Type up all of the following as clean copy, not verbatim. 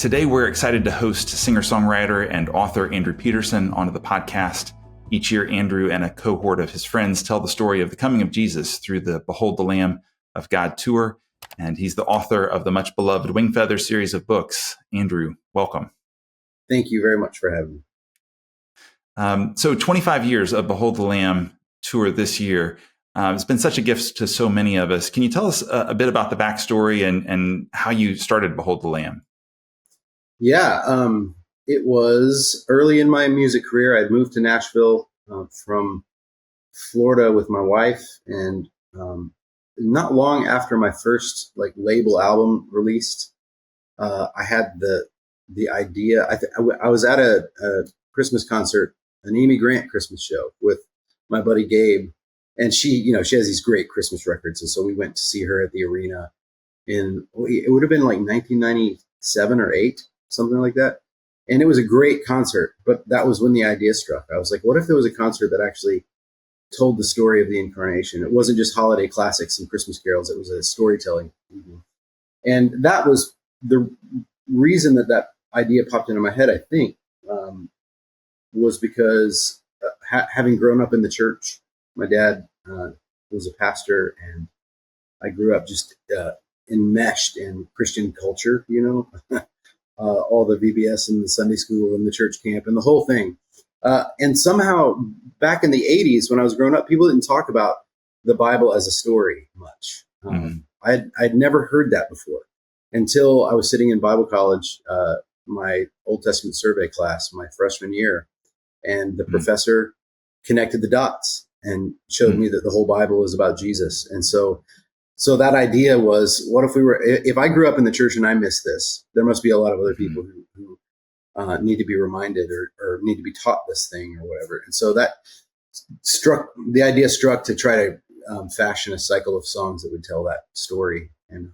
Today, we're excited to host singer-songwriter and author Andrew Peterson onto the podcast. Each year, Andrew and a cohort of his friends tell the story of the coming of Jesus through the Behold the Lamb of God tour. And he's the author of the much beloved Wingfeather series of books. Andrew, welcome. Thank you very much for having me. So 25 years of Behold the Lamb tour this year. It's been such a gift to so many of us. Can you tell us a bit about the backstory and how you started Behold the Lamb? Yeah, it was early in my music career. I'd moved to Nashville from Florida with my wife, and not long after my first label album released, I had the idea. I was at a Christmas concert, an Amy Grant Christmas show with my buddy Gabe, and she has these great Christmas records, and so we went to see her at the arena it would have been like 1997 or 8, something like that. And it was a great concert, but that was when the idea struck. I was like, what if there was a concert that actually told the story of the incarnation? It wasn't just holiday classics and Christmas carols. It was a storytelling evening. And that was the reason that idea popped into my head, I think, was because having grown up in the church, my dad was a pastor, and I grew up just enmeshed in Christian culture, all the VBS and the Sunday school and the church camp and the whole thing. And somehow back in the 80s, when I was growing up, people didn't talk about the Bible as a story much. I'd never heard that before until I was sitting in Bible college, my Old Testament survey class, my freshman year, and the professor connected the dots and showed me that the whole Bible is about Jesus. And so that idea was, what if I grew up in the church and I missed this? There must be a lot of other people who need to be reminded or need to be taught this thing or whatever. And so the idea struck to try to fashion a cycle of songs that would tell that story. And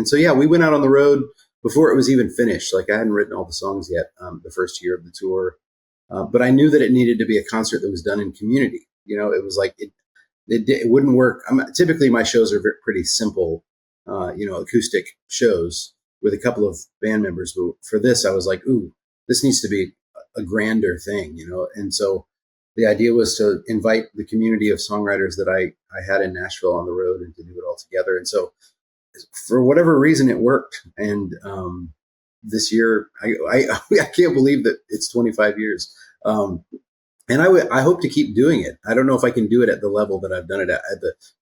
so, yeah, we went out on the road before it was even finished. Like, I hadn't written all the songs yet, the first year of the tour. But I knew that it needed to be a concert that was done in community. It was like, it wouldn't work. Typically, my shows are pretty simple, acoustic shows with a couple of band members. But for this, I was like, ooh, this needs to be a grander thing, And so the idea was to invite the community of songwriters that I had in Nashville on the road and to do it all together. And so for whatever reason, it worked. And this year, I can't believe that it's 25 years. And I hope to keep doing it. I don't know if I can do it at the level that I've done it at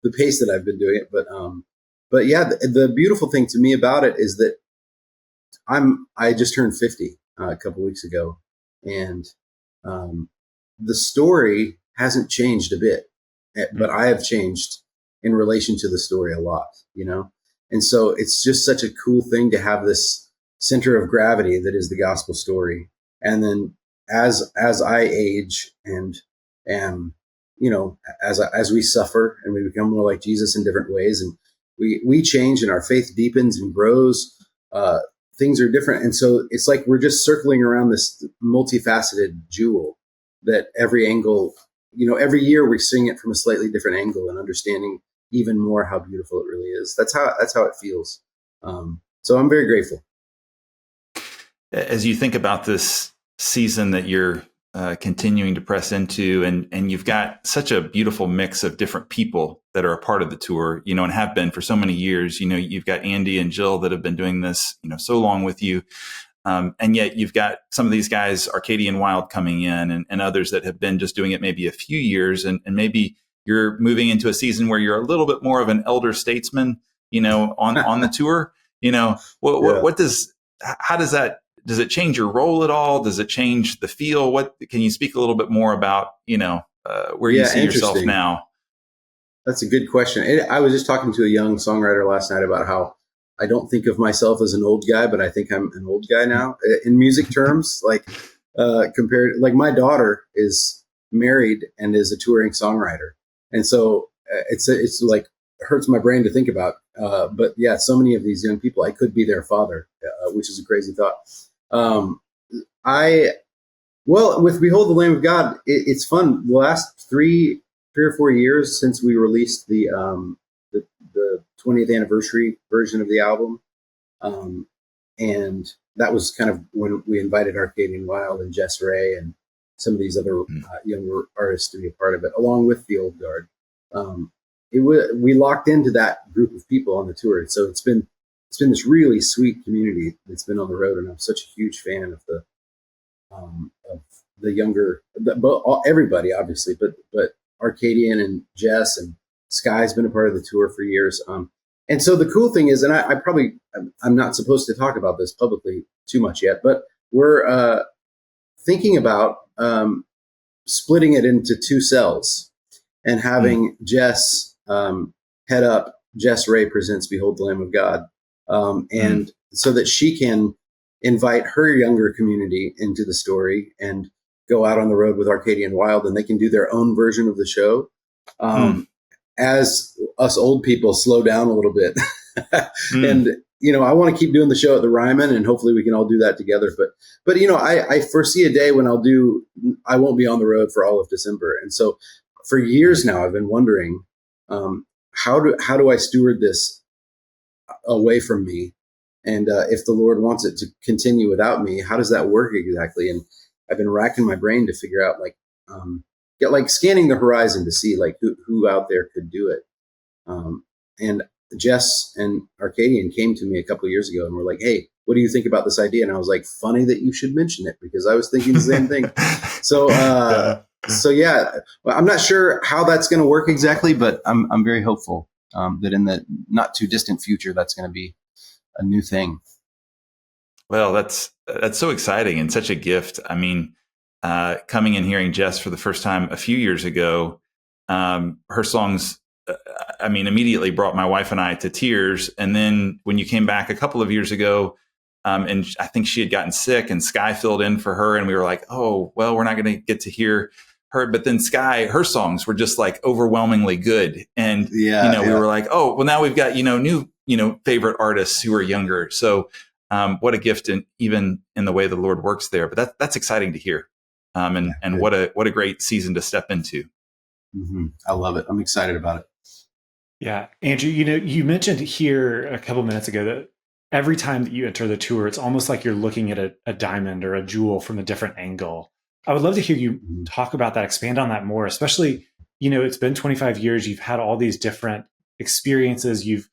the pace that I've been doing it. But yeah, the beautiful thing to me about it is that I just turned 50 a couple weeks ago, and the story hasn't changed a bit, but I have changed in relation to the story a lot, And so it's just such a cool thing to have this center of gravity that is the gospel story, and then as I age and as we suffer and we become more like Jesus in different ways, and we change and our faith deepens and grows, things are different. And so it's like we're just circling around this multifaceted jewel that every angle, every year we sing it from a slightly different angle and understanding even more how beautiful it really is. That's how it feels. So I'm very grateful. As you think about this season that you're continuing to press into, and you've got such a beautiful mix of different people that are a part of the tour, and have been for so many years. You've got Andy and Jill that have been doing this, so long with you. And yet you've got some of these guys, Arcadian Wild, coming in, and others that have been just doing it maybe a few years. And maybe you're moving into a season where you're a little bit more of an elder statesman, on the tour. How does it change your role at all? Does it change the feel? Can you speak a little bit more about, where you see yourself now? That's a good question. I was just talking to a young songwriter last night about how I don't think of myself as an old guy, but I think I'm an old guy now in music terms, compared, my daughter is married and is a touring songwriter. And so it's like, it hurts my brain to think about. But yeah, so many of these young people, I could be their father, which is a crazy thought. With Behold the Lamb of God, it's fun. The last three or 4 years since we released the 20th anniversary version of the album, and that was kind of when we invited Arcadian Wild and Jess Ray and some of these other younger artists to be a part of it, along with the old guard. We locked into that group of people on the tour. So it's been this really sweet community that's been on the road, and I'm such a huge fan of the younger, everybody obviously, but Arcadian and Jess and Sky's been a part of the tour for years. And so the cool thing is, and I'm not supposed to talk about this publicly too much yet, but we're thinking about splitting it into two cells and having Jess head up Jess Ray Presents Behold the Lamb of God. And so that she can invite her younger community into the story and go out on the road with Arcadian Wild, and they can do their own version of the show. As us old people slow down a little bit. And, I want to keep doing the show at the Ryman, and hopefully we can all do that together. But I foresee a day when I won't be on the road for all of December. And so for years now, I've been wondering, how do I steward this away from me? And if the Lord wants it to continue without me, how does that work exactly? And I've been racking my brain to figure out, like scanning the horizon to see like who out there could do it. And Jess and Arcadian came to me a couple of years ago and were like, "Hey, what do you think about this idea?" And I was like, "Funny that you should mention it, because I was thinking the same thing." So, well, I'm not sure how that's going to work exactly, but I'm very hopeful that in the not too distant future, that's going to be a new thing. Well, that's so exciting and such a gift. I mean, coming and hearing Jess for the first time a few years ago, her songs, immediately brought my wife and I to tears. And then when you came back a couple of years ago, and I think she had gotten sick, and Sky filled in for her, and we were like, "Oh, well, we're not going to get to hear her." But then Sky, her songs were just like overwhelmingly good. And, we were like, "Oh, well, now we've got, new, favorite artists who are younger." So what a gift, even in the way the Lord works there. But that's exciting to hear. And what a great season to step into. Mm-hmm. I love it. I'm excited about it. Yeah. Andrew, you mentioned here a couple minutes ago that every time that you enter the tour, it's almost like you're looking at a diamond or a jewel from a different angle. I would love to hear you talk about that, expand on that more, especially, it's been 25 years. You've had all these different experiences. You've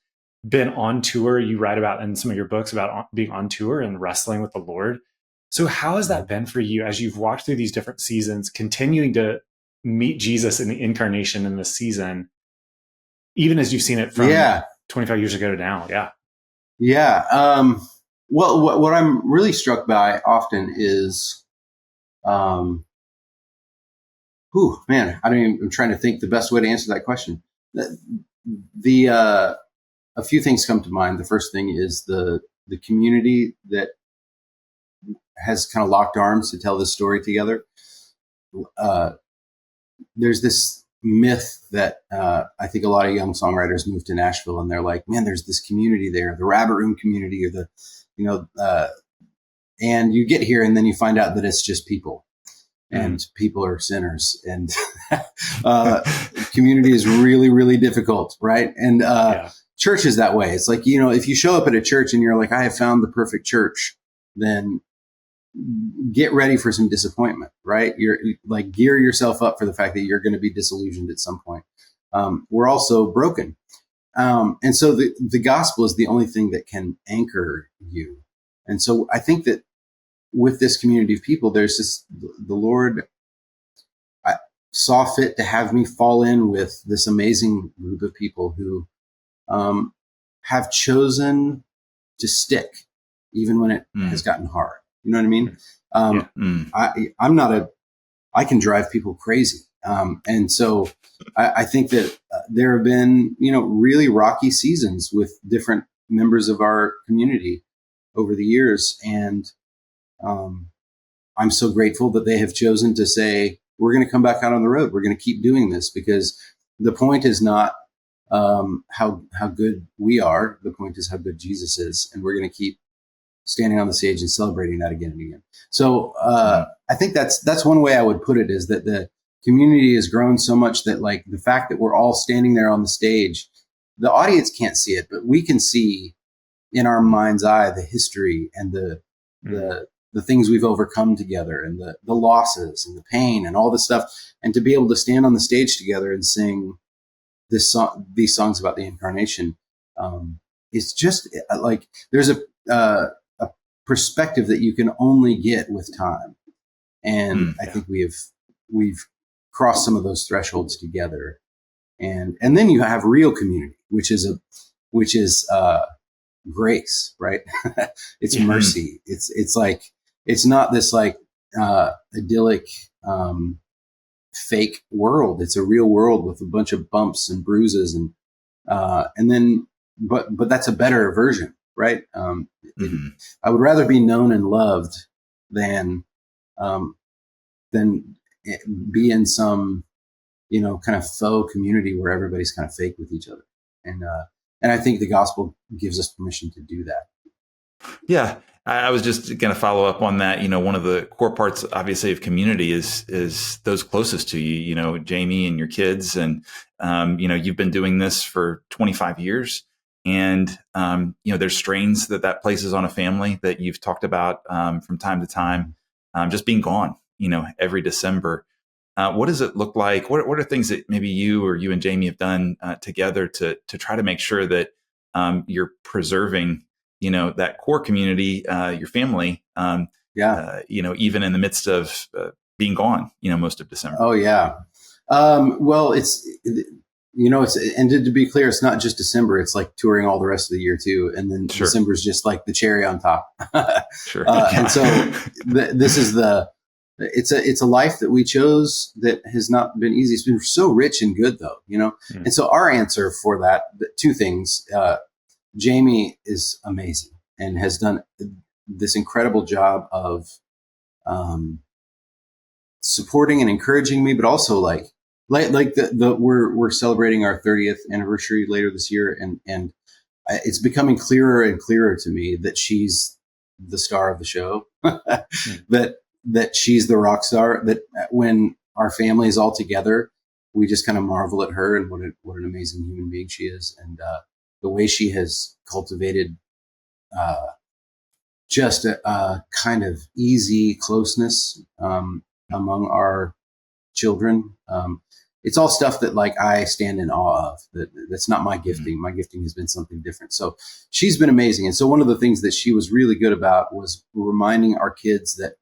been on tour. You write about in some of your books about being on tour and wrestling with the Lord. So how has that been for you as you've walked through these different seasons, continuing to meet Jesus in the incarnation in this season, even as you've seen it from 25 years ago to now? Yeah. Yeah. Well, what I'm really struck by often is, I'm trying to think the best way to answer that question. A few things come to mind. The first thing is the community that has kind of locked arms to tell this story together. There's this myth that I think a lot of young songwriters move to Nashville and they're like, "Man, there's this community there, the Rabbit Room community, or and you get here and then you find out that it's just people, and people are sinners, and community is really, really difficult, right? And church is that way. It's like, if you show up at a church and you're like, "I have found the perfect church," then get ready for some disappointment, right? You're like, gear yourself up for the fact that you're going to be disillusioned at some point. We're also broken. And so the gospel is the only thing that can anchor you. And so I think that with this community of people, there's the Lord saw fit to have me fall in with this amazing group of people who have chosen to stick even when it has gotten hard. You know what I mean? I can drive people crazy. And so I think that there have been, really rocky seasons with different members of our community over the years. And I'm so grateful that they have chosen to say, "We're going to come back out on the road. We're going to keep doing this," because the point is not how good we are. The point is how good Jesus is. And we're going to keep standing on the stage and celebrating that again and again. So I think that's one way I would put it, is that the community has grown so much that, like, the fact that we're all standing there on the stage, the audience can't see it, but we can see in our mind's eye the history and the things we've overcome together, and the losses and the pain and all this stuff, and to be able to stand on the stage together and sing these songs about the incarnation, it's just like there's a perspective that you can only get with time, and I think we've crossed some of those thresholds together, and then you have real community, which is grace, right? It's mercy. It's like, it's not this like idyllic fake world. It's a real world with a bunch of bumps and bruises, and then but that's a better version, right? I would rather be known and loved than be in some, kind of faux community where everybody's kind of fake with each other. And I think the gospel gives us permission to do that. Yeah. I was just going to follow up on that. One of the core parts, obviously, of community is those closest to you, Jamie and your kids. And, you've been doing this for 25 years. And, there's strains that places on a family that you've talked about from time to time, just being gone, every December. What does it look like? What are things that maybe you and Jamie have done together to try to make sure that you're preserving, that core community, your family, even in the midst of being gone, most of December? Oh, yeah. Well, it's and to be clear, it's not just December. It's like touring all the rest of the year too. And then December is just like the cherry on top. Sure. And so this is it's a life that we chose that has not been easy. It's been so rich and good though, And so our answer for that, two things, Jamie is amazing and has done this incredible job of supporting and encouraging me, but also like we're celebrating our 30th anniversary later this year, and it's becoming clearer and clearer to me that she's the star of the show, that she's the rock star, that when our family is all together, we just kind of marvel at her and what an amazing human being she is. And the way she has cultivated just a kind of easy closeness among our children. It's all stuff that like I stand in awe of. That's not my gifting. My gifting has been something different. So she's been amazing. And so one of the things that she was really good about was reminding our kids that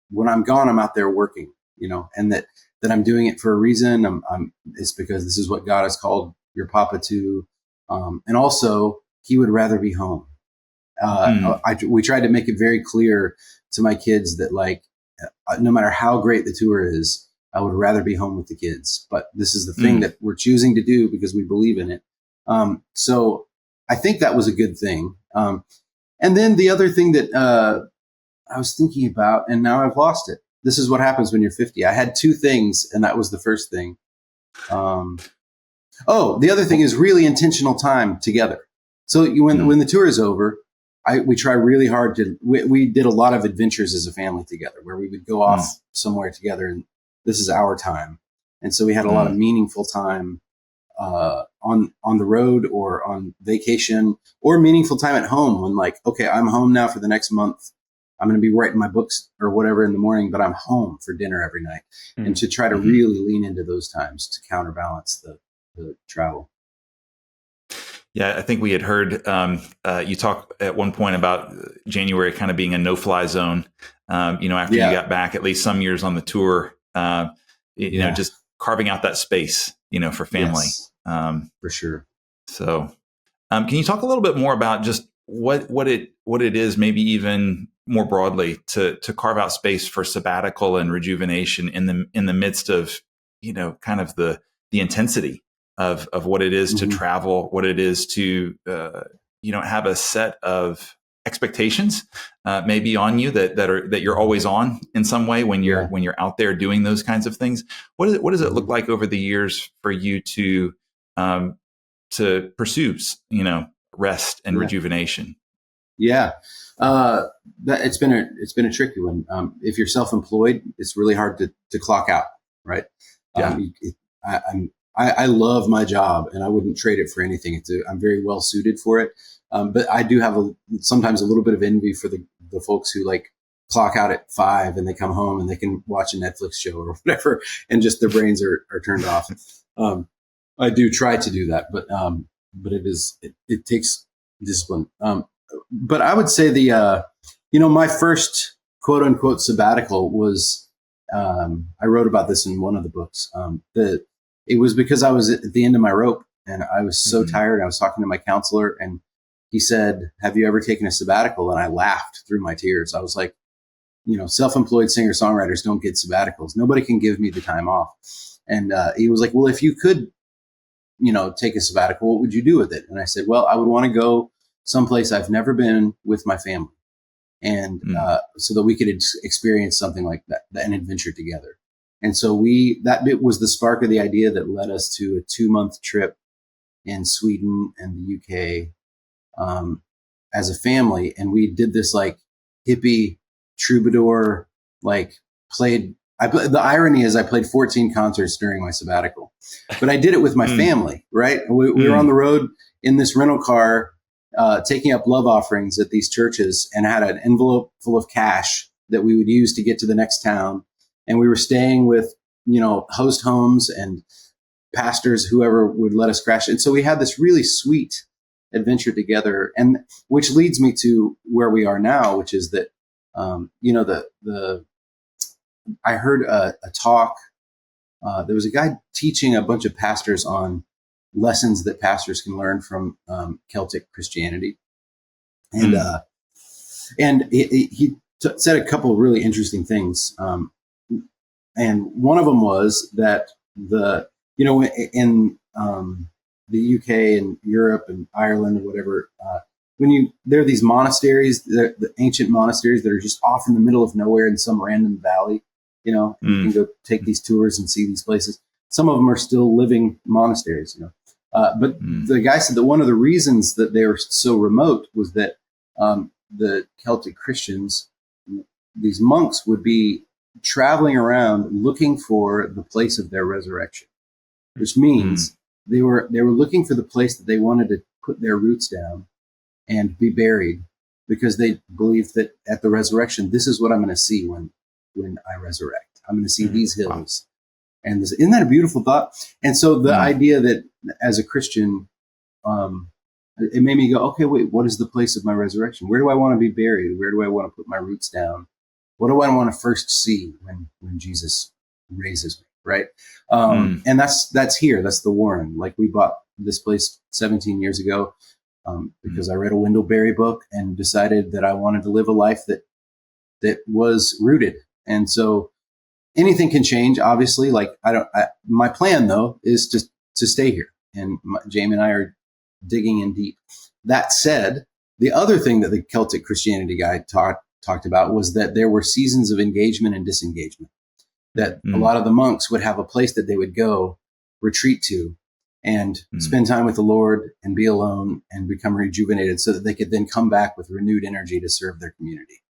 when I'm gone, I'm out there working, and that I'm doing it for a reason. It's because this is what God has called your papa to. And also he would rather be home. We tried to make it very clear to my kids that like, no matter how great the tour is, I would rather be home with the kids. But this is the thing that we're choosing to do because we believe in it. So I think that was a good thing. And then the other thing that I was thinking about, and now I've lost it. This is what happens when you're 50. I had two things, and that was the first thing. The other thing is really intentional time together. So when the tour is over, we try really hard we did a lot of adventures as a family together where we would go off somewhere together, and this is our time. And so we had a lot of meaningful time on the road or on vacation, or meaningful time at home when like, okay, I'm home now for the next month. I'm going to be writing my books or whatever in the morning, but I'm home for dinner every night. And to try to really lean into those times to counterbalance the travel. Yeah, I think we had heard you talk at one point about January kind of being a no-fly zone. After you got back, at least some years on the tour, just carving out that space, for family. Yes, for sure. So, can you talk a little bit more about just what it is, maybe even more broadly, to carve out space for sabbatical and rejuvenation in the midst of, kind of the intensity of what it is to travel, what it is to, have a set of expectations, maybe on you that you're always on in some way when you're out there doing those kinds of things. What does it look like over the years for you to pursue, rest and rejuvenation? Yeah. It's been a tricky one. If you're self-employed, it's really hard to clock out, right? Yeah. I love my job and I wouldn't trade it for anything. I'm very well suited for it, But I do have sometimes a little bit of envy for the folks who like clock out at 5 and they come home and they can watch a Netflix show or whatever, and just their brains are turned off. I do try to do that, but it takes discipline. But I would say my first quote unquote sabbatical was, I wrote about this in one of the books. It was because I was at the end of my rope and I was so tired. I was talking to my counselor and he said, "Have you ever taken a sabbatical?" And I laughed through my tears. I was like, self-employed singer-songwriters don't get sabbaticals. Nobody can give me the time off. And he was like, "Well, if you could, take a sabbatical, what would you do with it?" And I said, "Well, I would want to go someplace I've never been with my family. And so that we could experience something like that, an adventure together." And so that bit was the spark of the idea that led us to a 2-month trip in Sweden and the UK as a family. And we did this like hippie troubadour, like the irony is I played 14 concerts during my sabbatical, but I did it with my family, right? We were on the road in this rental car, taking up love offerings at these churches, and had an envelope full of cash that we would use to get to the next town. And we were staying with, host homes and pastors, whoever would let us crash. And so we had this really sweet adventure together, and which leads me to where we are now, which is that, I heard a talk. There was a guy teaching a bunch of pastors on lessons that pastors can learn from Celtic Christianity, and he said a couple of really interesting things. And one of them was that in the UK and Europe and Ireland or whatever, there are these monasteries, the ancient monasteries that are just off in the middle of nowhere in some random valley. You can go take these tours and see these places. Some of them are still living monasteries, but the guy said that one of the reasons that they were so remote was that the Celtic Christians, these monks, would be traveling around looking for the place of their resurrection, which means they were looking for the place that they wanted to put their roots down and be buried, because they believed that at the resurrection, this is what I'm going to see when I resurrect. I'm going to see these hills. Wow. And isn't that a beautiful thought? And so the idea that as a Christian, it made me go, okay, wait, what is the place of my resurrection? Where do I want to be buried? Where do I want to put my roots down? What do I want to first see when Jesus raises me? Right. And that's here. That's the Warren. Like, we bought this place 17 years ago because I read a Wendell Berry book and decided that I wanted to live a life that was rooted. And so anything can change, obviously. Like, my plan though is to stay here, and Jamie and I are digging in deep. That said, the other thing that the Celtic Christianity guy talked about was that there were seasons of engagement and disengagement, that a lot of the monks would have a place that they would go retreat to and spend time with the Lord and be alone and become rejuvenated, so that they could then come back with renewed energy to serve their community.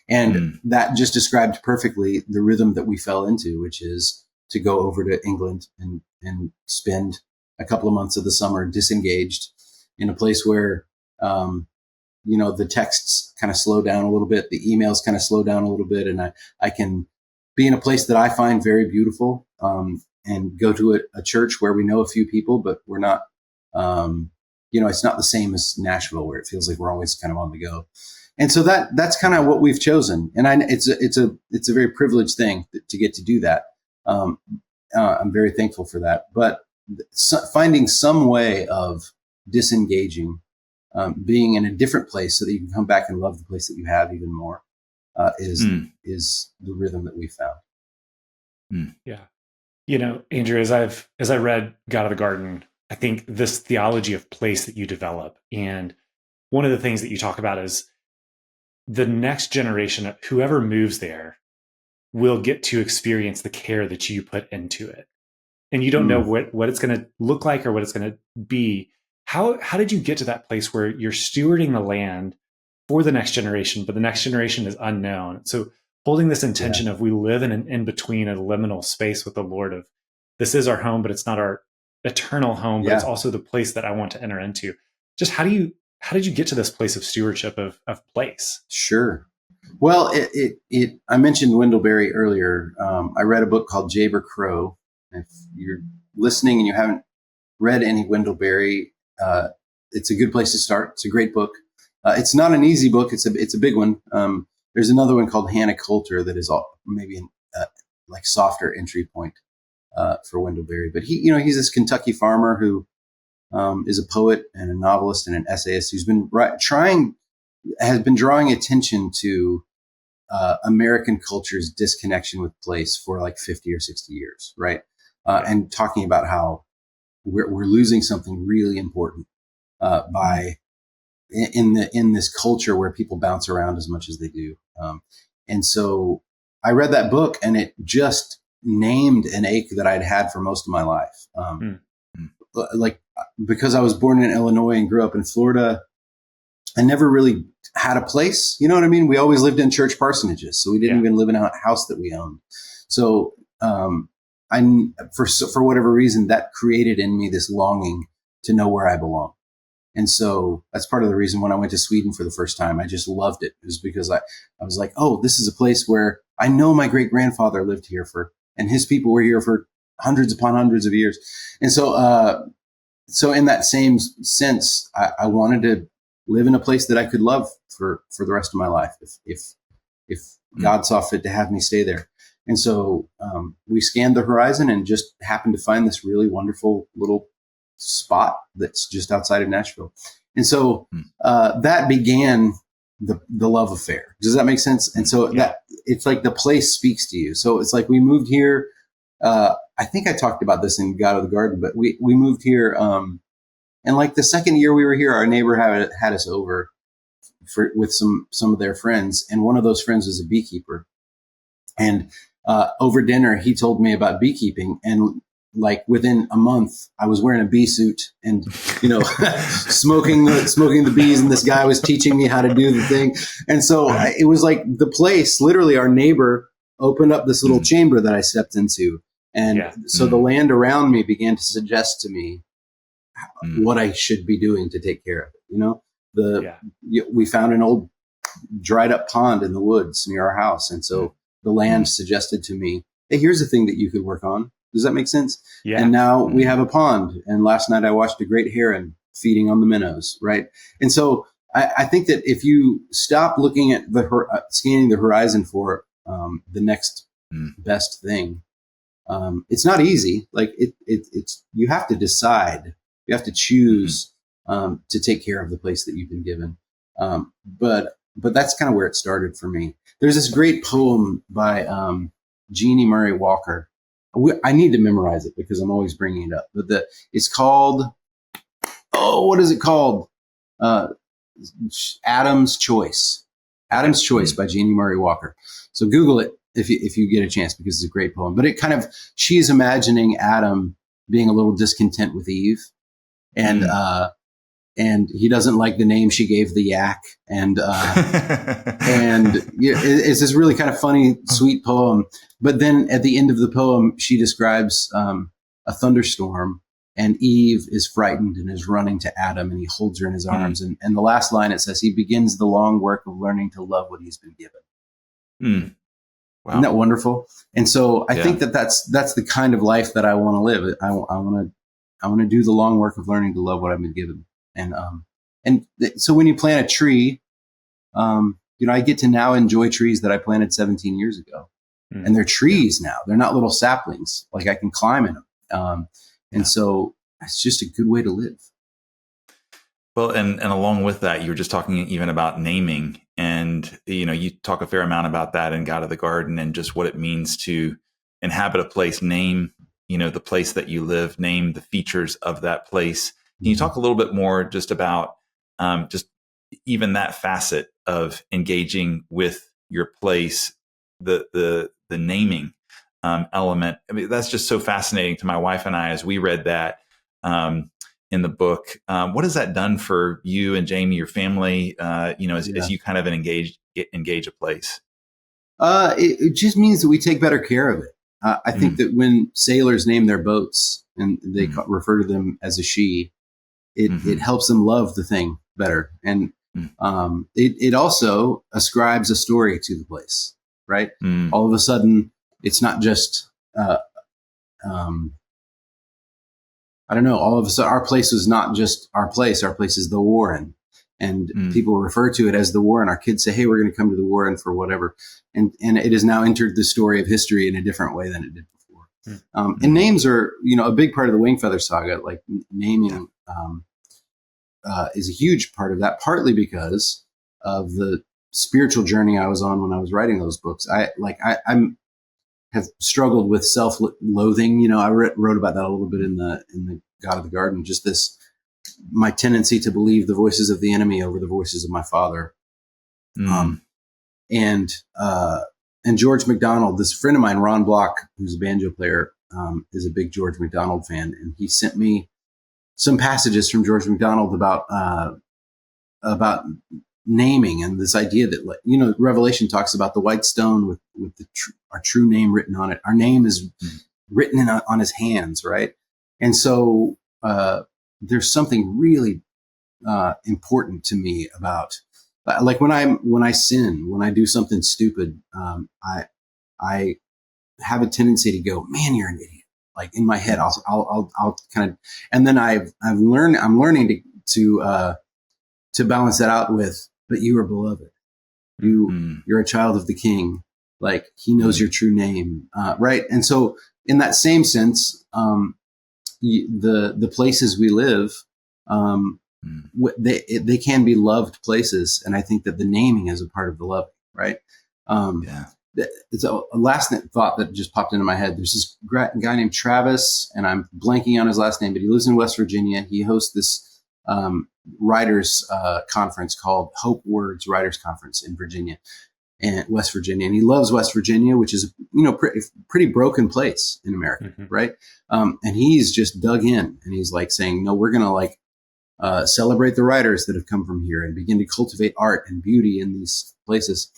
And that just described perfectly the rhythm that we fell into, which is to go over to England and spend a couple of months of the summer disengaged in a place where, the texts kind of slow down a little bit, the emails kind of slow down a little bit, and I can be in a place that I find very beautiful, and go to a church where we know a few people, but we're not, it's not the same as Nashville, where it feels like we're always kind of on the go. And so that's kind of what we've chosen. And it's a very privileged thing to get to do that. I'm very thankful for that, but finding some way of disengaging, being in a different place so that you can come back and love the place that you have even more, is the rhythm that we found. Yeah. Andrew, as I read God of the Garden, I think this theology of place that you develop, and one of the things that you talk about is the next generation, whoever moves there, will get to experience the care that you put into it. And you don't know what it's going to look like or what it's going to be. How did you get to that place where you're stewarding the land for the next generation, but the next generation is unknown? So holding this intention of, we live in an in-between, a liminal space with the Lord of, this is our home, but it's not our eternal home, but it's also the place that I want to enter into. Just how do how did you get to this place of stewardship of place? Sure. Well, I mentioned Wendell earlier. I read a book called Jaber Crow. If you're listening and you haven't read any Wendell it's a good place to start. It's a great book. It's not an easy book. It's a big one. There's another one called Hannah Coulter that is maybe like softer entry point for Wendell but he's this Kentucky farmer who is a poet and a novelist and an essayist who's been has been drawing attention to American culture's disconnection with place for like 50 or 60 years, right? And talking about how we're losing something really important by in this culture where people bounce around as much as they do. And so I read that book, and it just named an ache that I'd had for most of my life. Like, because I was born in Illinois and grew up in Florida, I never really had a place. You know what I mean? We always lived in church parsonages, so we didn't even live in a house that we owned. So for whatever reason, that created in me this longing to know where I belong. And so that's part of the reason when I went to Sweden for the first time, I just loved it. It was because I was like, oh, this is a place where I know my great grandfather lived here and his people were here for hundreds upon hundreds of years. And so in that same sense, I wanted to live in a place that I could love for the rest of my life, if God saw fit to have me stay there. And so we scanned the horizon and just happened to find this really wonderful little spot that's just outside of Nashville. And so that began the love affair. Does that make sense? And so that it's like the place speaks to you. So it's like we moved here. I think I talked about this in God of the Garden, but we moved here. And like the second year we were here, our neighbor had us over with some of their friends. And one of those friends was a beekeeper. And over dinner, he told me about beekeeping. And like within a month, I was wearing a bee suit and, smoking the bees. And this guy was teaching me how to do the thing. And so it was like the place, literally our neighbor opened up this little chamber that I stepped into. And so the land around me began to suggest to me what I should be doing to take care of it. We found an old dried up pond in the woods near our house. And so the land suggested to me, hey, here's a thing that you could work on. Does that make sense? Yeah. And now we have a pond. And last night I watched a great heron feeding on the minnows. Right. And so I think that if you stop looking at scanning the horizon for the next best thing, it's not easy. Like it's you have to decide. You have to choose to take care of the place that you've been given. But that's kind of where it started for me. There's this great poem by Jeannie Murray Walker. I need to memorize it because I'm always bringing it up. But it's called, what is it called? Adam's Choice. Adam's Choice by Jeannie Murray Walker. So Google it if you get a chance, because it's a great poem. But it kind of, she's imagining Adam being a little discontent with Eve. And he doesn't like the name she gave the yak. And it's this really kind of funny, sweet poem. But then at the end of the poem, she describes a thunderstorm, and Eve is frightened and is running to Adam, and he holds her in his arms. And the last line, it says, he begins the long work of learning to love what he's been given. Wow. Isn't that wonderful? And so I think that's the kind of life that I want to live. I want to do the long work of learning to love what I've been given. So when you plant a tree, I get to now enjoy trees that I planted 17 years ago, and they're trees now. They're not little saplings. Like I can climb in them. So it's just a good way to live. Well, and along with that, you were just talking even about naming, and you talk a fair amount about that in God of the Garden and just what it means to inhabit a place, name the place that you live, name the features of that place. Can you talk a little bit more just about just even that facet of engaging with your place, the naming element? I mean, that's just so fascinating to my wife and I as we read that in the book. What has that done for you and Jamie, your family? As you kind of engage a place. It just means that we take better care of it. I think that when sailors name their boats and they refer to them as a she, it helps them love the thing better. And Mm. it also ascribes a story to the place, right? Mm. All of a sudden, it's not just, I don't know, all of a sudden, our place is not just our place. Our place is the Warren. And people refer to it as the Warren. Our kids say, hey, we're going to come to the Warren for whatever. And it has now entered the story of history in a different way than it did before. And names are, a big part of the Wingfeather Saga. Like naming is a huge part of that, partly because of the spiritual journey I was on when I was writing those books. I have struggled with self-loathing. I wrote about that a little bit in the God of the Garden. Just my tendency to believe the voices of the enemy over the voices of my Father. And George MacDonald, this friend of mine, Ron Block, who's a banjo player, is a big George MacDonald fan, and he sent me some passages from George MacDonald about naming and this idea that, Revelation talks about the white stone with our true name written on it. Our name is written on his hands, right? And so there's something really important to me about, like when I sin, when I do something stupid, I have a tendency to go, man, you're an idiot. Like in my head, I'll kind of, and then I'm learning to balance that out with, but you are beloved. You're a child of the King. Like he knows your true name. Right. And so in that same sense, the places we live, they can be loved places. And I think that the naming is a part of the love. Right. It's a last thought that just popped into my head. There's this guy named Travis, and I'm blanking on his last name, but he lives in West Virginia. He hosts this writers conference called Hope Words Writers Conference in Virginia and West Virginia. And he loves West Virginia, which is, pretty broken place in America. Right. And he's just dug in, and he's like saying, no, we're going to celebrate the writers that have come from here and begin to cultivate art and beauty in these places.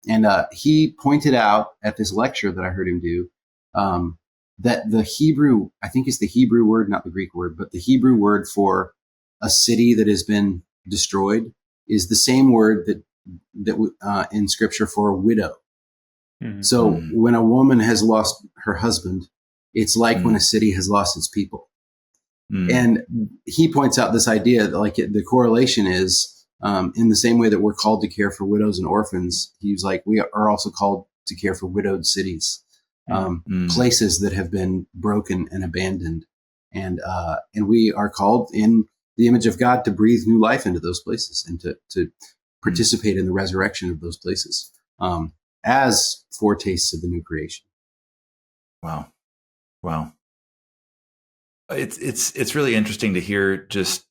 And he pointed out at this lecture that I heard him do that the Hebrew, I think it's the Hebrew word, not the Greek word, but the Hebrew word for a city that has been destroyed is the same word that in Scripture for a widow. So when a woman has lost her husband, it's like when a city has lost its people. And he points out this idea that the correlation is, in the same way that we're called to care for widows and orphans, he's like, we are also called to care for widowed cities, places that have been broken and abandoned. And we are called in the image of God to breathe new life into those places and to participate in the resurrection of those places, as foretastes of the new creation. Wow. It's really interesting to hear just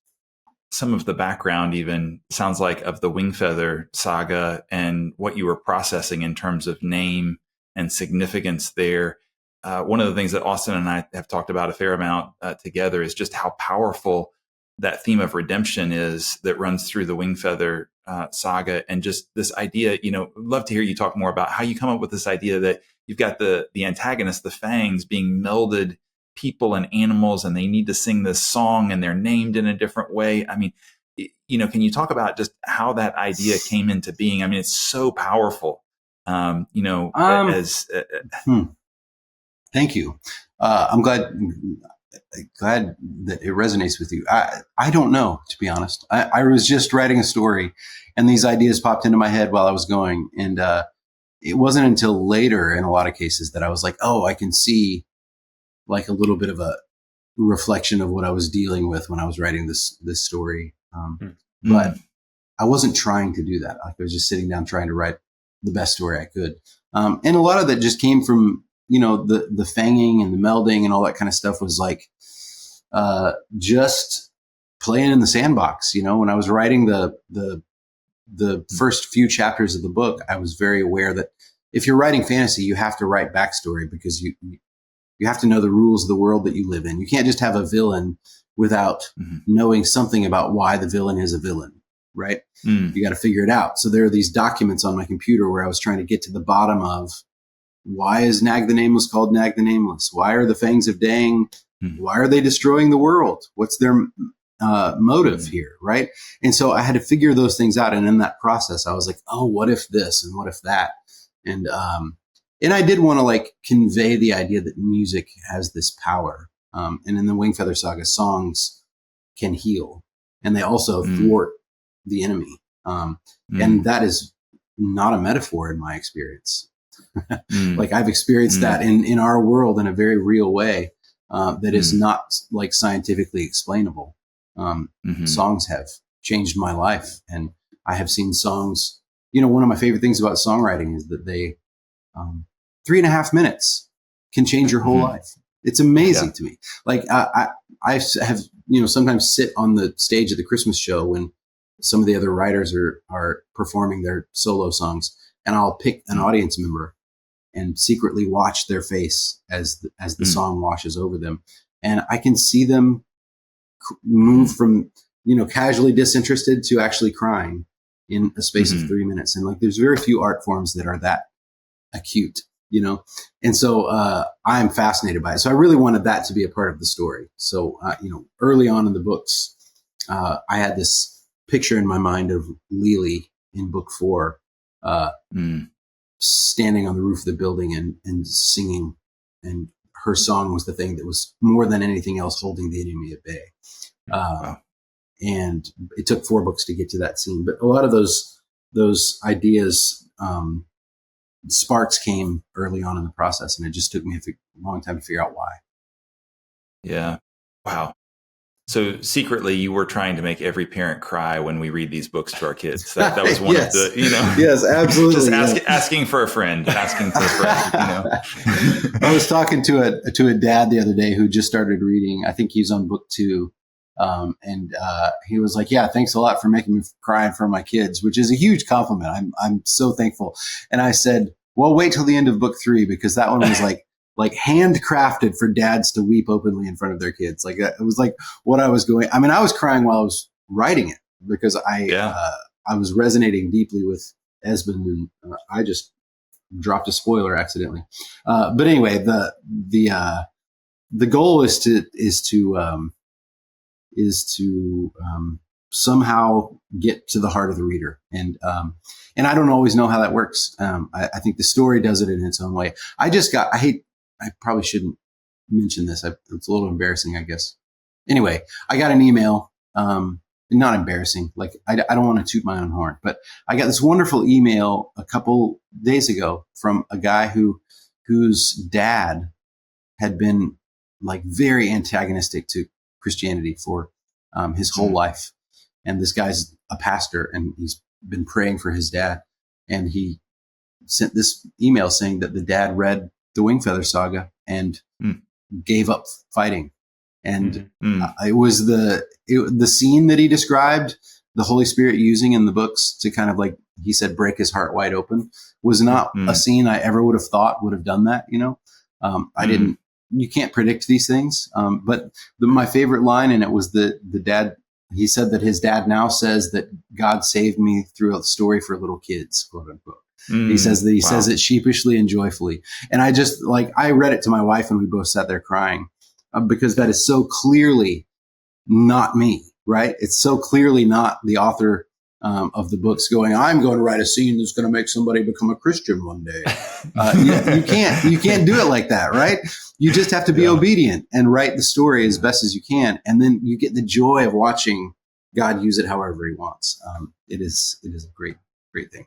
some of the background, even sounds like, of the Wingfeather Saga and what you were processing in terms of name and significance there. One of the things that Austin and I have talked about a fair amount together is just how powerful that theme of redemption is that runs through the Wingfeather Saga, and just this idea. Love to hear you talk more about how you come up with this idea that you've got the antagonist, the fangs, being melded people and animals, and they need to sing this song, and they're named in a different way. I mean, can you talk about just how that idea came into being? I mean, it's so powerful. Thank you. I'm glad that it resonates with you. I don't know, to be honest. I was just writing a story, and these ideas popped into my head while I was going. And it wasn't until later, in a lot of cases, that I was like, oh, I can see like a little bit of a reflection of what I was dealing with when I was writing this story. But I wasn't trying to do that. Like I was just sitting down trying to write the best story I could. And a lot of that just came from, the fanging and the melding and all that kind of stuff was like, just playing in the sandbox. When I was writing the first few chapters of the book, I was very aware that if you're writing fantasy, you have to write backstory, because you have to know the rules of the world that you live in. You can't just have a villain without knowing something about why the villain is a villain, right? You got to figure it out. So there are these documents on my computer where I was trying to get to the bottom of, why is Nag the Nameless called Nag the Nameless? Why are the Fangs of Dang? Why are they destroying the world? What's their motive here, right? And so I had to figure those things out. And in that process, I was like, oh, what if this and what if that? And I did want to like convey the idea that music has this power. And in the Wingfeather Saga, songs can heal, and they also thwart the enemy. And that is not a metaphor in my experience. Like I've experienced that in our world in a very real way that is not like scientifically explainable. Songs have changed my life, and I have seen songs. You know, one of my favorite things about songwriting is that they 3.5 minutes can change your whole life. It's amazing to me. Like I have, you know, sometimes sit on the stage at the Christmas show when some of the other writers are performing their solo songs, and I'll pick an audience member and secretly watch their face as the song washes over them, and I can see them move from, you know, casually disinterested to actually crying in a space of 3 minutes. And like, there's very few art forms that are that acute, you know? And so, I'm fascinated by it. So I really wanted that to be a part of the story. So, you know, early on in the books, I had this picture in my mind of Lily in book 4, standing on the roof of the building and singing, and her song was the thing that was more than anything else holding the enemy at bay. And it took 4 books to get to that scene, but a lot of those ideas, sparks came early on in the process, and it just took me a long time to figure out why. Yeah. Wow. So secretly, you were trying to make every parent cry when we read these books to our kids. That was one of the, you know. Yes, absolutely. Just asking for a friend, you know. I was talking to a dad the other day who just started reading. I think he's on book 2. And he was like, yeah, thanks a lot for making me cry in front of my kids, which is a huge compliment. I'm so thankful. And I said, well, wait till the end of book 3, because that one was like handcrafted for dads to weep openly in front of their kids. Like it was like what I was going. I mean, I was crying while I was writing it because I was resonating deeply with Esmond, and I just dropped a spoiler accidentally. But anyway, the goal is to somehow get to the heart of the reader. And I don't always know how that works. I think the story does it in its own way. I probably shouldn't mention this. It's a little embarrassing, I guess. Anyway, I got an email, not embarrassing. Like I don't want to toot my own horn, but I got this wonderful email a couple days ago from a guy whose dad had been like very antagonistic to Christianity for his whole life. And this guy's a pastor, and he's been praying for his dad. And he sent this email saying that the dad read the Wingfeather Saga and gave up fighting. And it was the scene that he described, the Holy Spirit using in the books to kind of like, he said, break his heart wide open, was not a scene I ever would have thought would have done that. You know, I didn't. You can't predict these things. But my favorite line in it was the dad. He said that his dad now says that God saved me through a story for little kids, quote unquote. He says that says it sheepishly and joyfully. And I just I read it to my wife, and we both sat there crying because that is so clearly not me, right? It's so clearly not the author of the books going, I'm going to write a scene that's going to make somebody become a Christian one day. You can't do it like that, right? You just have to be obedient and write the story as best as you can. And then you get the joy of watching God use it however he wants. It is a great, great thing.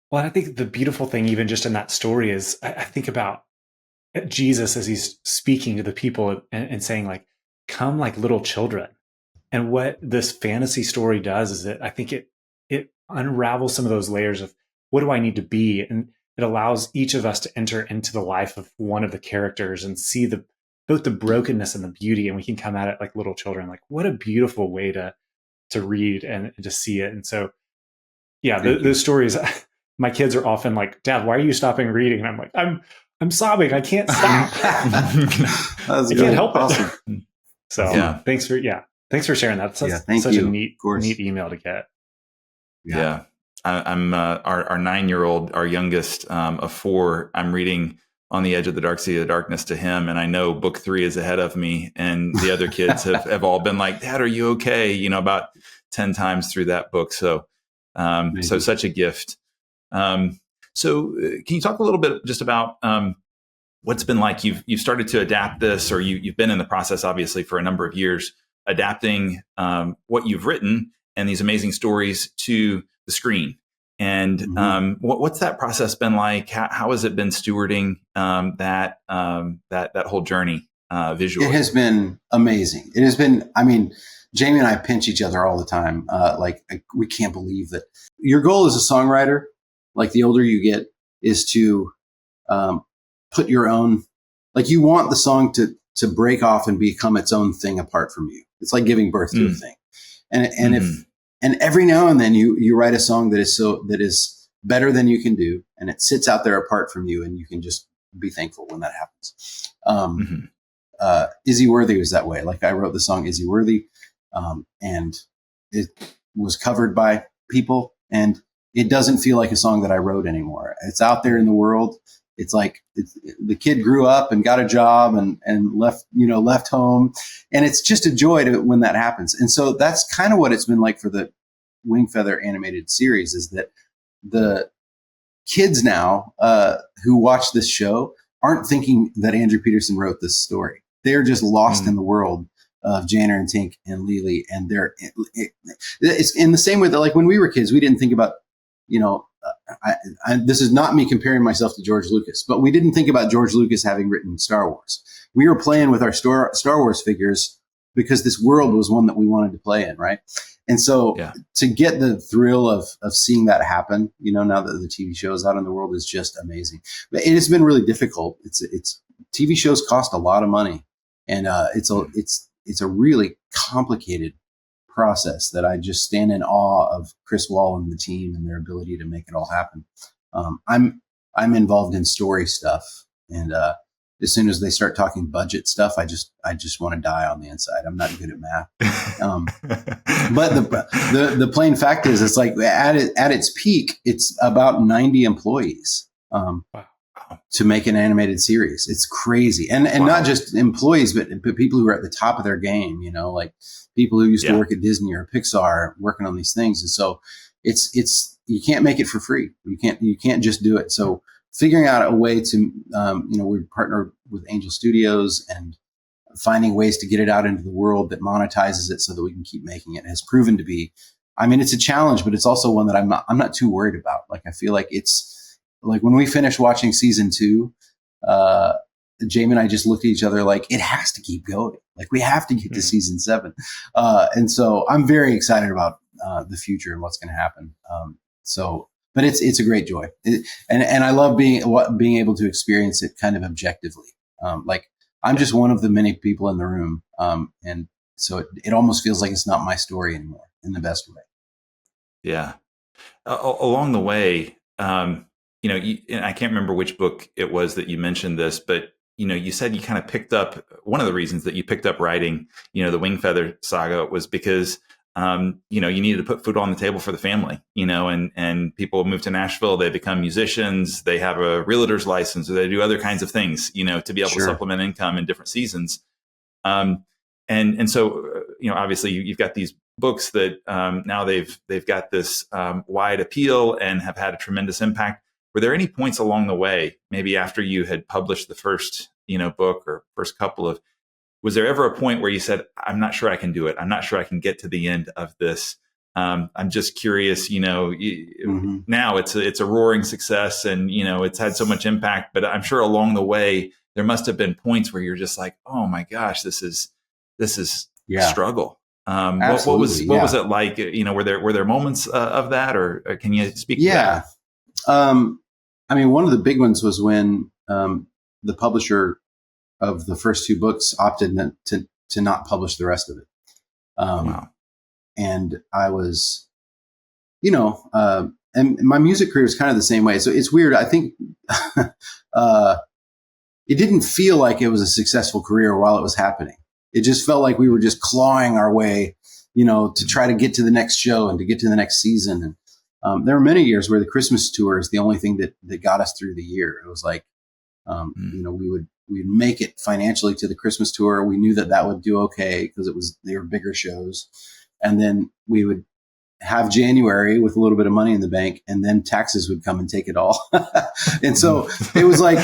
Well, I think the beautiful thing, even just in that story, is I think about Jesus as he's speaking to the people and saying, like, come like little children. And what this fantasy story does is that I think it unravels some of those layers of what do I need to be? And it allows each of us to enter into the life of one of the characters and see both the brokenness and the beauty. And we can come at it like little children. Like, what a beautiful way to read and to see it. And so, yeah, those stories, my kids are often like, Dad, why are you stopping reading? And I'm like, I'm sobbing. I can't stop. I can't help it. So thanks for sharing that. That's such a neat email to get. Yeah. I'm our 9-year-old, our youngest of 4. I'm reading On the Edge of the Dark Sea of the Darkness to him. And I know book 3 is ahead of me, and the other kids have all been like, Dad, are you okay? About 10 times through that book. So such a gift. So can you talk a little bit just about what's been like? You've started to adapt this, or you've been in the process, obviously, for a number of years, adapting what you've written and these amazing stories to the screen. And what's that process been like? How has it been stewarding that whole journey visually? It has been amazing. It has been, Jamie and I pinch each other all the time. We can't believe that your goal as a songwriter, like the older you get, is to put your own, like you want the song to break off and become its own thing apart from you. It's like giving birth to a thing. And every now and then you write a song that is better than you can do, and it sits out there apart from you, and you can just be thankful when that happens. Izzy Worthy was that way. Like I wrote the song Izzy Worthy, and it was covered by people, and it doesn't feel like a song that I wrote anymore. It's out there in the world. It's like the kid grew up and got a job and left home. And it's just a joy when that happens. And so that's kind of what it's been like for the Wingfeather animated series, is that the kids now who watch this show aren't thinking that Andrew Peterson wrote this story. They're just lost in the world of Janner and Tink and Lily. And it's in the same way that, like, when we were kids, we didn't think about, this is not me comparing myself to George Lucas, but we didn't think about George Lucas having written Star Wars. We were playing with our Star Wars figures because this world was one that we wanted to play in, right? And so to get the thrill of seeing that happen, now that the TV show is out in the world, is just amazing. But it has been really difficult. It's TV shows cost a lot of money, and it's a really complicated process that I just stand in awe of Chris Wall and the team and their ability to make it all happen. I'm involved in story stuff, and as soon as they start talking budget stuff, I just want to die on the inside. I'm not good at math. But the plain fact is, it's like at its peak, it's about 90 employees to make an animated series. It's crazy, and not just employees, but people who are at the top of their game. Like people who used to work at Disney or Pixar working on these things. And so it's you can't make it for free. You can't just do it. So figuring out a way to, we partnered with Angel Studios, and finding ways to get it out into the world that monetizes it so that we can keep making it has proven to be, it's a challenge, but it's also one that I'm not too worried about. Like, I feel like it's like when we finished watching season 2, Jamie and I just looked at each other like, it has to keep going. Like, we have to get to season 7. And so I'm very excited about the future and what's going to happen. But it's a great joy. And I love being able to experience it kind of objectively. Like, I'm just one of the many people in the room. And so it almost feels like it's not my story anymore, in the best way. Yeah. Along the way, and I can't remember which book it was that you mentioned this, but you said you kind of picked up, one of the reasons that you picked up writing, the Wingfeather Saga, was because, you needed to put food on the table for the family, and people move to Nashville, they become musicians, they have a realtor's license, or they do other kinds of things, to be able to supplement income in different seasons. And so, obviously you've got these books that now they've got this wide appeal and have had a tremendous impact. Were there any points along the way, maybe after you had published the first, book or first couple of, was there ever a point where you said, I'm not sure I can do it. I'm not sure I can get to the end of this. I'm just curious, now it's a roaring success, and, it's had so much impact, but I'm sure along the way, there must have been points where you're just like, oh my gosh, this is a struggle. What was it like? Were there moments of that, or can you speak to that? One of the big ones was when the publisher of the first 2 books opted to not publish the rest of it. Wow. And I was, and my music career was kind of the same way. So it's weird. I think it didn't feel like it was a successful career while it was happening. It just felt like we were just clawing our way, to try to get to the next show and to get to the next season. And there were many years where the Christmas tour is the only thing that got us through the year. It was like, we'd make it financially to the Christmas tour. We knew that would do okay because they were bigger shows. And then we would have January with a little bit of money in the bank, and then taxes would come and take it all. And so it was like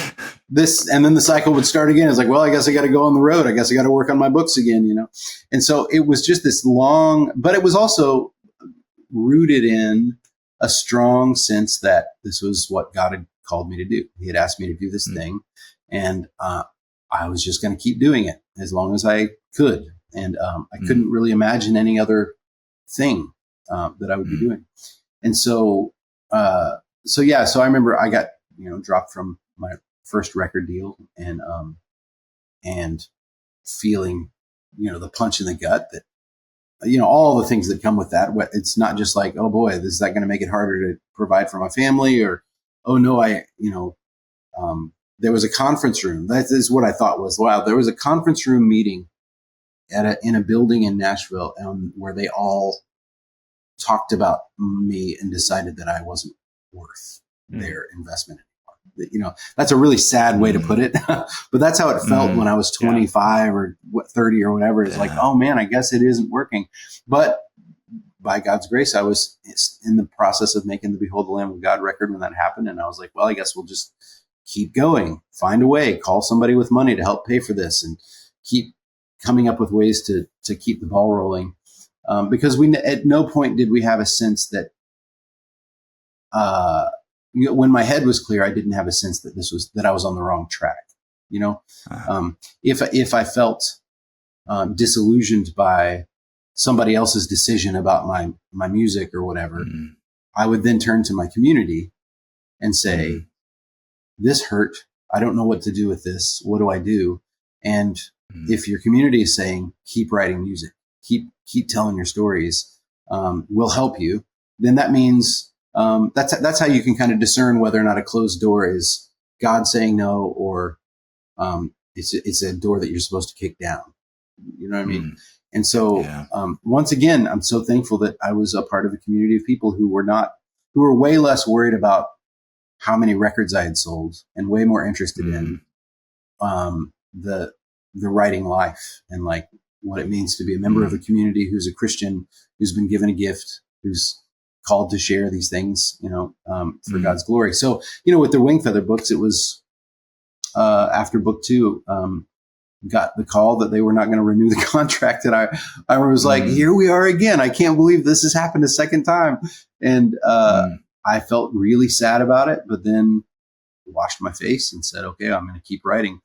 this, and then the cycle would start again. It's like, well, I guess I got to go on the road. I guess I got to work on my books again, And so it was just this long, but it was also rooted in a strong sense that this was what God had called me to do. He had asked me to do this thing, and I was just going to keep doing it as long as I could. And I couldn't really imagine any other thing that I would be doing. And so I remember I got, dropped from my first record deal and feeling, the punch in the gut that, all the things that come with that. It's not just like, oh boy, is that going to make it harder to provide for my family, or, oh no, there was a conference room. That is what I thought was, wow, there was a conference room meeting in a building in Nashville, where they all talked about me and decided that I wasn't worth their investment anymore. That's a really sad way to put it, but that's how it felt when I was 25 or 30 or whatever. It's like, oh man, I guess it isn't working. But by God's grace, I was in the process of making the Behold the Lamb of God record when that happened. And I was like, well, I guess we'll just keep going, find a way, call somebody with money to help pay for this, and keep coming up with ways to keep the ball rolling. Because at no point did we have a sense that, when my head was clear, I didn't have a sense that I was on the wrong track. If I felt disillusioned by somebody else's decision about my music or whatever, I would then turn to my community and say, this hurt. I don't know what to do with this. What do I do? And if your community is saying, keep writing music, keep telling your stories, we'll help you, then that means that's how you can kind of discern whether or not a closed door is God saying no, or it's a door that you're supposed to kick down. You know what I mean? And so once again, I'm so thankful that I was a part of a community of people who were way less worried about how many records I had sold and way more interested in the writing life and like what it means to be a member of a community who's a Christian, who's been given a gift, who's called to share these things, for God's glory. So, with the Wingfeather books, it was after book 2, got the call that they were not going to renew the contract. And I was like, here we are again. I can't believe this has happened a second time. And I felt really sad about it, but then washed my face and said, okay, I'm going to keep writing.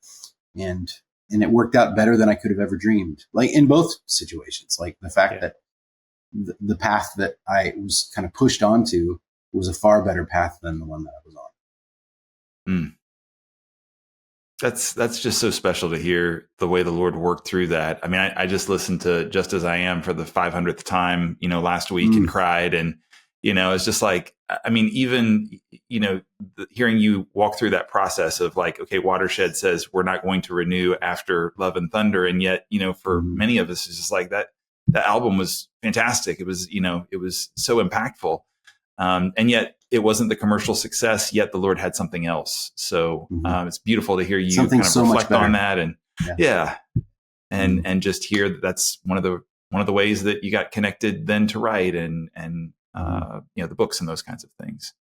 And it worked out better than I could have ever dreamed. Like in both situations, like the fact that the path that I was kind of pushed onto was a far better path than the one that I was on. That's just so special to hear the way the Lord worked through that. I mean, I just listened to Just As I Am for the 500th time, last week and cried. And, it's just like, I mean, even, hearing you walk through that process of like, okay, Watershed says we're not going to renew after Love and Thunder. And yet, for many of us, it's just like that album was fantastic. It was, it was so impactful. And yet it wasn't the commercial success, yet the Lord had something else. So it's beautiful to hear you something kind of so reflect on that and and just hear that that's one of the ways that you got connected then to write and the books and those kinds of things.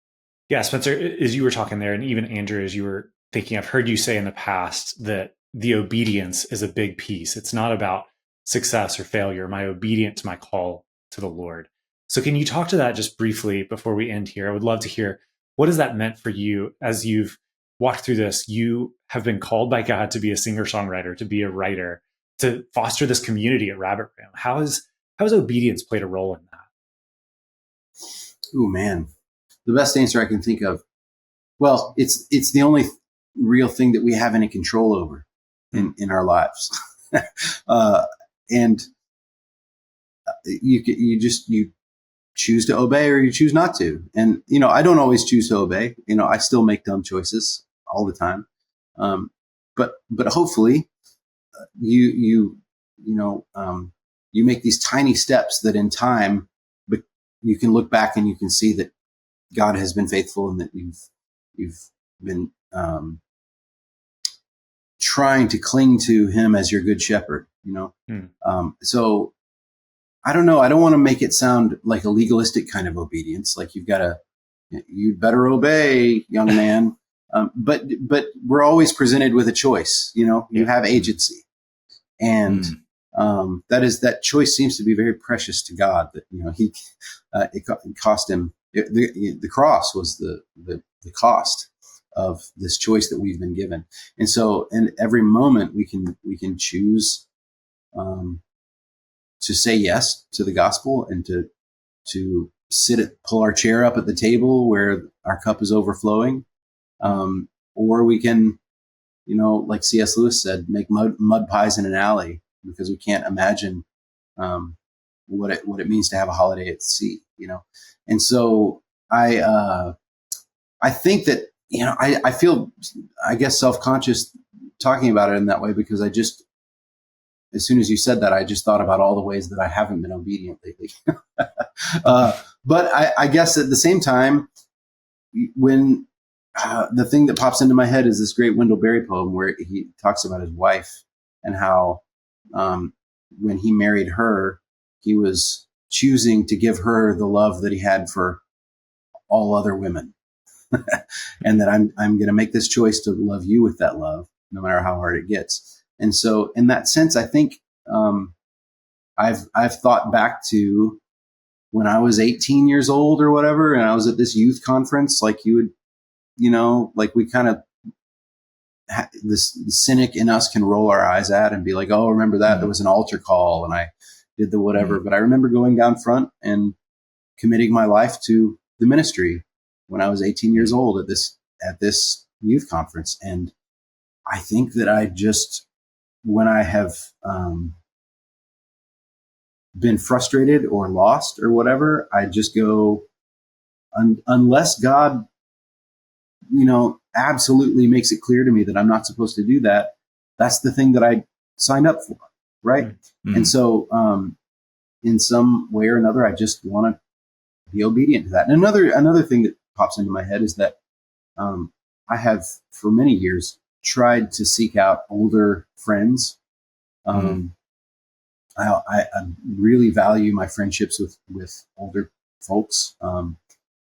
Yeah, Spencer, as you were talking there, and even Andrew, as you were thinking, I've heard you say in the past that the obedience is a big piece. It's not about success or failure. Am I obedient to my call to the Lord? So can you talk to that just briefly before we end here? I would love to hear, what has that meant for you as you've walked through this? You have been called by God to be a singer-songwriter, to be a writer, to foster this community at Rabbit Room. How has obedience played a role in that? Oh man, the best answer I can think of. Well, it's the only real thing that we have any control over in our lives. And you choose to obey or you choose not to. And, I don't always choose to obey. I still make dumb choices all the time. But hopefully you make these tiny steps that in time, but you can look back and you can see that God has been faithful and that you've been, trying to cling to him as your good shepherd, So I don't know. I don't want to make it sound like a legalistic kind of obedience. Like you'd better obey, young man. But we're always presented with a choice, you have agency, and that choice seems to be very precious to God. That it cost him. The cross was the cost of this choice that we've been given, and so in every moment we can choose to say yes to the gospel and to pull our chair up at the table where our cup is overflowing. Or we can, like C.S. Lewis said, make mud pies in an alley because we can't imagine what it means to have a holiday at sea, And so I think that I feel, I guess, self-conscious talking about it in that way because as soon as you said that, I just thought about all the ways that I haven't been obedient lately. But I guess at the same time, when the thing that pops into my head is this great Wendell Berry poem where he talks about his wife and how when he married her, he was choosing to give her the love that he had for all other women. And that I'm going to make this choice to love you with that love, no matter how hard it gets. And so in that sense, I think I've thought back to when I was 18 years old or whatever, and I was at this youth conference, like you would, like we kind of, the cynic in us can roll our eyes at and be like, oh, remember that? There was an altar call and I did the whatever. Mm-hmm. But I remember going down front and committing my life to the ministry when I was 18 years old at this youth conference. And I think that when I have been frustrated or lost or whatever, I just go, unless God, absolutely makes it clear to me that I'm not supposed to do that. That's the thing that I signed up for. Right. Mm-hmm. And so, in some way or another, I just want to be obedient to that. And another thing that pops into my head is that, I have for many years tried to seek out older friends. I really value my friendships with older folks,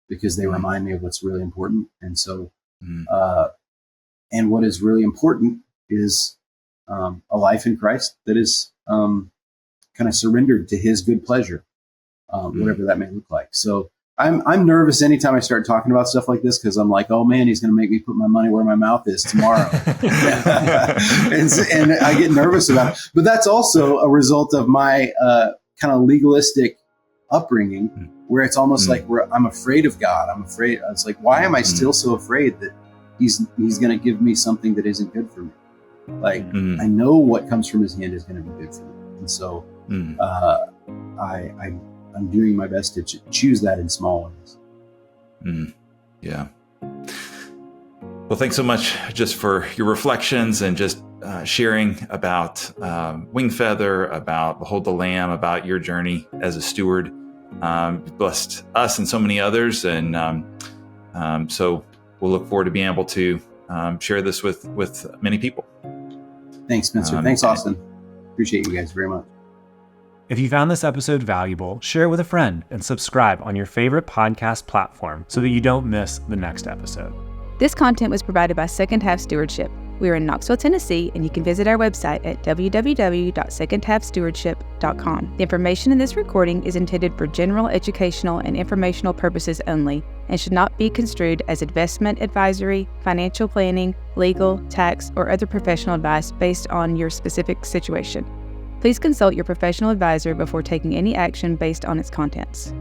because they remind me of what's really important. And so, and what is really important is a life in Christ that is kind of surrendered to His good pleasure, whatever that may look like. So I'm nervous anytime I start talking about stuff like this because I'm like, oh man, he's going to make me put my money where my mouth is tomorrow, and I get nervous about it. But that's also a result of my kind of legalistic upbringing, where it's almost like I'm afraid of God. I'm afraid. It's like, why am I still so afraid that He's going to give me something that isn't good for me? Like I know what comes from His hand is going to be good for me, and so I'm doing my best to choose that in small ways. Yeah. Well, thanks so much just for your reflections and just sharing about Wingfeather, about Behold the Lamb, about your journey as a steward. You've blessed us and so many others. And so we'll look forward to being able to share this with many people. Thanks, Spencer. Thanks, Austin. Appreciate you guys very much. If you found this episode valuable, share it with a friend and subscribe on your favorite podcast platform so that you don't miss the next episode. This content was provided by Second Half Stewardship. We are in Knoxville, Tennessee, and you can visit our website at www.secondhalfstewardship.com. The information in this recording is intended for general educational and informational purposes only and should not be construed as investment advisory, financial planning, legal, tax, or other professional advice based on your specific situation. Please consult your professional advisor before taking any action based on its contents.